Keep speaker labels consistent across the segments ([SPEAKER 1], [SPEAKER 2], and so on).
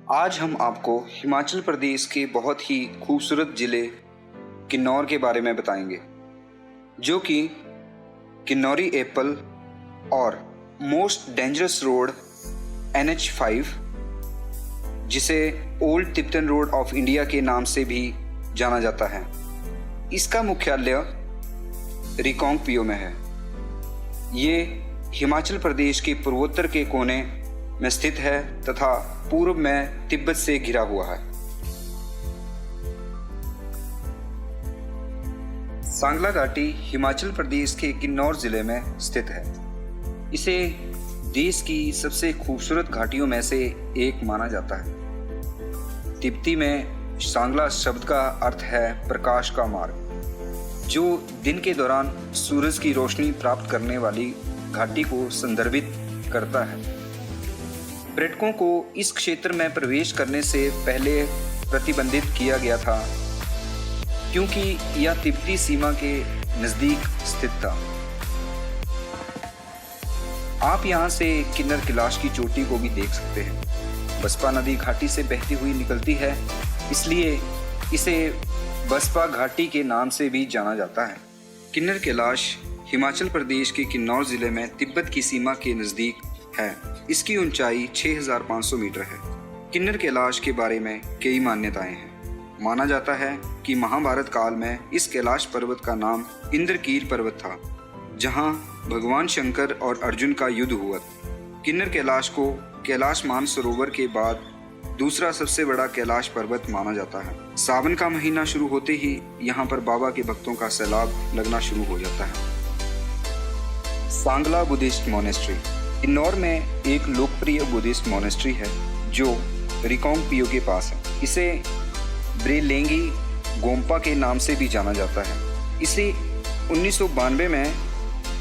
[SPEAKER 1] आज हम आपको हिमाचल प्रदेश के बहुत ही खूबसूरत ज़िले किन्नौर के बारे में बताएंगे, जो कि किन्नौरी एप्पल और मोस्ट डेंजरस रोड NH5, जिसे old Tibetan road of India के नाम से भी जाना जाता है। इसका मुख्यालय रिकांगपिओ में है। ये हिमाचल प्रदेश के पूर्वोत्तर के कोने में स्थित है तथा पूर्व में तिब्बत से घिरा हुआ है। सांगला घाटी हिमाचल प्रदेश के किन्नौर जिले में स्थित है। इसे देश की सबसे खूबसूरत घाटियों में से एक माना जाता है। तिब्बती में सांगला शब्द का अर्थ है प्रकाश का मार्ग, जो दिन के दौरान सूरज की रोशनी प्राप्त करने वाली घाटी को संदर्भित करता है। पर्यटकों को इस क्षेत्र में प्रवेश करने से पहले प्रतिबंधित किया गया था, क्योंकि यह तिब्बती सीमा के नज़दीक स्थित था। आप यहां से किन्नर कैलाश की चोटी को भी देख सकते हैं। बसपा नदी घाटी से बहती हुई निकलती है, इसलिए इसे बसपा घाटी के नाम से भी जाना जाता है। किन्नर कैलाश हिमाचल प्रदेश के किन्नौर जिले में तिब्बत की सीमा के नज़दीक है। इसकी ऊंचाई 6500 मीटर है। किन्नर कैलाश के बारे में कई मान्यताएं हैं। माना जाता है कि महाभारत काल में इस कैलाश पर्वत का नाम इंद्रकील पर्वत था, जहां भगवान शंकर और अर्जुन का युद्ध हुआ। किन्नर कैलाश को कैलाश मानसरोवर के बाद दूसरा सबसे बड़ा कैलाश पर्वत माना जाता है। सावन का महीना शुरू होते ही यहाँ पर बाबा के भक्तों का सैलाब लगना शुरू हो जाता है। सांगला बुद्धिस्ट मोनेस्ट्री किन्नौर में एक लोकप्रिय बुद्धिस्ट मोनेस्ट्री है, जो रिकांगपिओ के पास है। इसे ब्रेलेंगी गोम्पा के नाम से भी जाना जाता है। इसे 1992 में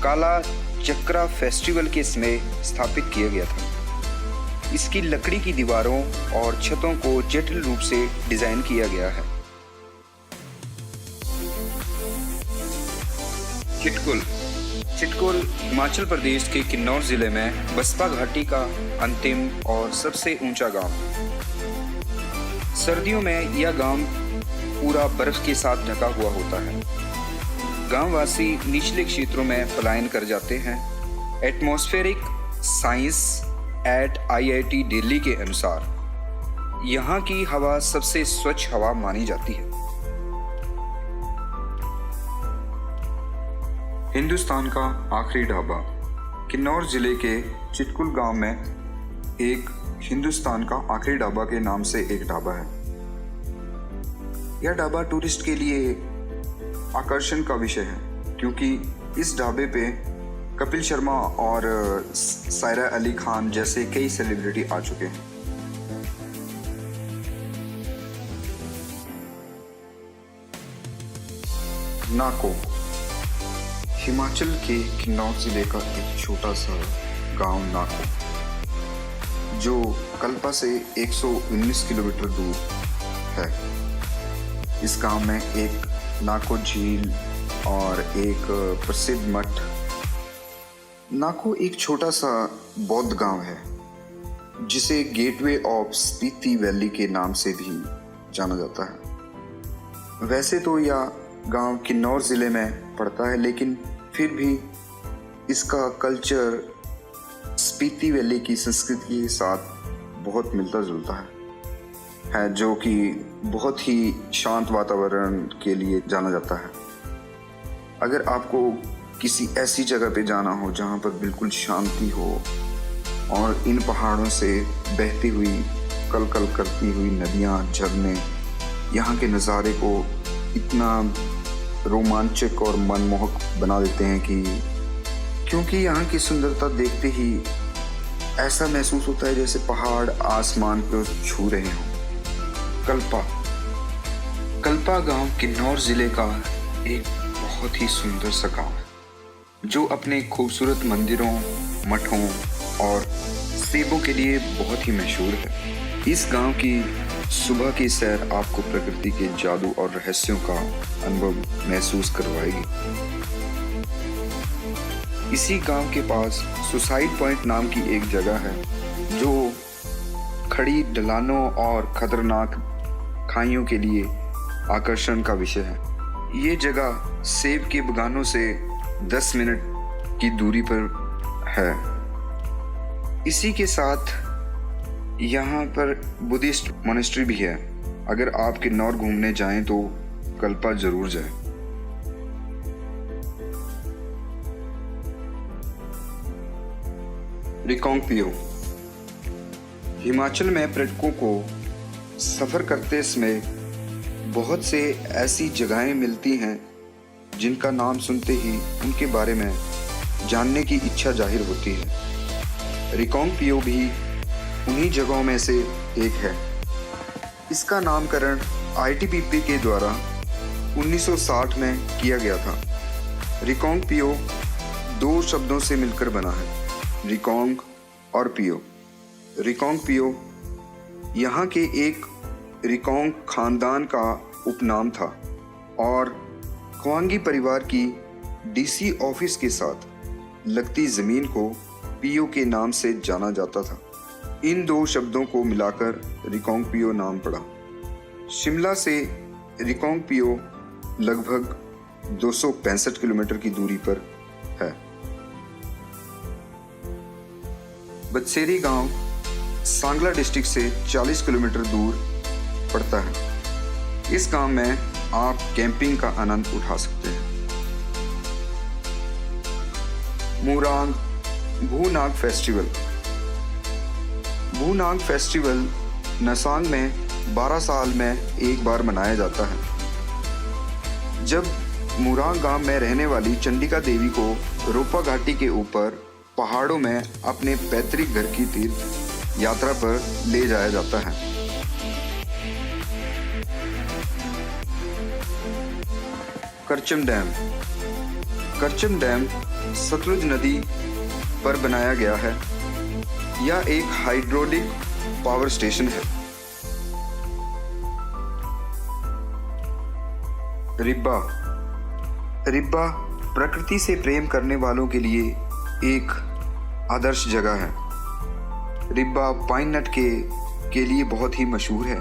[SPEAKER 1] काला चक्रा फेस्टिवल के समय स्थापित किया गया था। इसकी लकड़ी की दीवारों और छतों को जटिल रूप से डिजाइन किया गया है। चिटकुल हिमाचल प्रदेश के किन्नौर जिले में बसपा घाटी का अंतिम और सबसे ऊंचा गांव। सर्दियों में यह गांव पूरा बर्फ के साथ ढका हुआ होता है। गांववासी निचले क्षेत्रों में पलायन कर जाते हैं। Atmospheric science at IIT Delhi के अनुसार यहाँ की हवा सबसे स्वच्छ हवा मानी जाती है। हिंदुस्तान का आखिरी ढाबा किन्नौर जिले के चिटकुल गांव में एक हिंदुस्तान का आखिरी ढाबा के नाम से एक ढाबा है। यह ढाबा टूरिस्ट के लिए आकर्षण का विषय है, क्योंकि इस ढाबे पे कपिल शर्मा और सायरा अली खान जैसे कई सेलिब्रिटी आ चुके हैं। नाको हिमाचल के किन्नौर जिले का एक छोटा सा गांव नाको, जो कल्पा से 119 किलोमीटर दूर है। इस गांव में एक नाको झील और एक प्रसिद्ध मठ। नाको एक छोटा सा बौद्ध गांव है, जिसे गेटवे ऑफ स्पीति वैली के नाम से भी जाना जाता है। वैसे तो यह गांव किन्नौर जिले में पड़ता है, लेकिन फिर भी इसका कल्चर स्पीति वैली की संस्कृति के साथ बहुत मिलता जुलता है, जो कि बहुत ही शांत वातावरण के लिए जाना जाता है। अगर आपको किसी ऐसी जगह पे जाना हो जहाँ पर बिल्कुल शांति हो और इन पहाड़ों से बहती हुई कल कल करती हुई नदियाँ, झरने यहाँ के नज़ारे को इतना रोमांचक और मनमोहक बना देते हैं क्योंकि यहाँ की सुंदरता देखते ही ऐसा महसूस होता है जैसे पहाड़ आसमान को छू रहे हों। कल्पा गांव किन्नौर जिले का एक बहुत ही सुंदर सा गांव है, जो अपने खूबसूरत मंदिरों, मठों और सेबों के लिए बहुत ही मशहूर है। इस गांव की सुबह की सैर आपको प्रकृति के जादू और रहस्यों का अनुभव महसूस करवाएगी। इसी गांव के पास सुसाइड पॉइंट नाम की एक जगह है, जो खड़ी ढलानों और खतरनाक खाइयों के लिए आकर्षण का विषय है। ये जगह सेब के बगानों से 10 मिनट की दूरी पर है। इसी के साथ यहाँ पर बुद्धिस्ट मोनेस्ट्री भी है। अगर आप किन्नौर घूमने जाएं तो कल्पा जरूर जाएं। रिकांगपिओ। हिमाचल में पर्यटकों को सफ़र करते समय बहुत से ऐसी जगहें मिलती हैं जिनका नाम सुनते ही उनके बारे में जानने की इच्छा जाहिर होती है। रिकांगपिओ भी उन्हीं जगहों में से एक है। इसका नामकरण ITBP के द्वारा 1960 में किया गया था। रिकांगपिओ 2 शब्दों से मिलकर बना है, रिकांग और पिओ। रिकांगपिओ यहाँ के एक रिकांग खानदान का उपनाम था और क्वांगी परिवार की DC ऑफिस के साथ लगती ज़मीन को पिओ के नाम से जाना जाता था। इन 2 शब्दों को मिलाकर रिकांगपिओ नाम पड़ा। शिमला से रिकांगपिओ लगभग 265 किलोमीटर की दूरी पर है। बदसेरी गांव सांगला डिस्ट्रिक्ट से 40 किलोमीटर दूर पड़ता है। इस गांव में आप कैंपिंग का आनंद उठा सकते हैं। मूरांग भूनाग फेस्टिवल। भूनाग फेस्टिवल नसांग में 12 साल में एक बार मनाया जाता है। जब मूरांग गांव में रहने वाली चंडिका देवी को रोपा घाटी के ऊपर पहाड़ों में अपने पैतृक घर की तीर्थ यात्रा पर ले जाया जाता है। करचम डैम। करचम डैम सतलुज नदी पर बनाया गया है। यह एक हाइड्रोलिक पावर स्टेशन है। रिब्बा। रिब्बा प्रकृति से प्रेम करने वालों के लिए एक आदर्श जगह है। रिब्बा पाइन नट के लिए बहुत ही मशहूर है।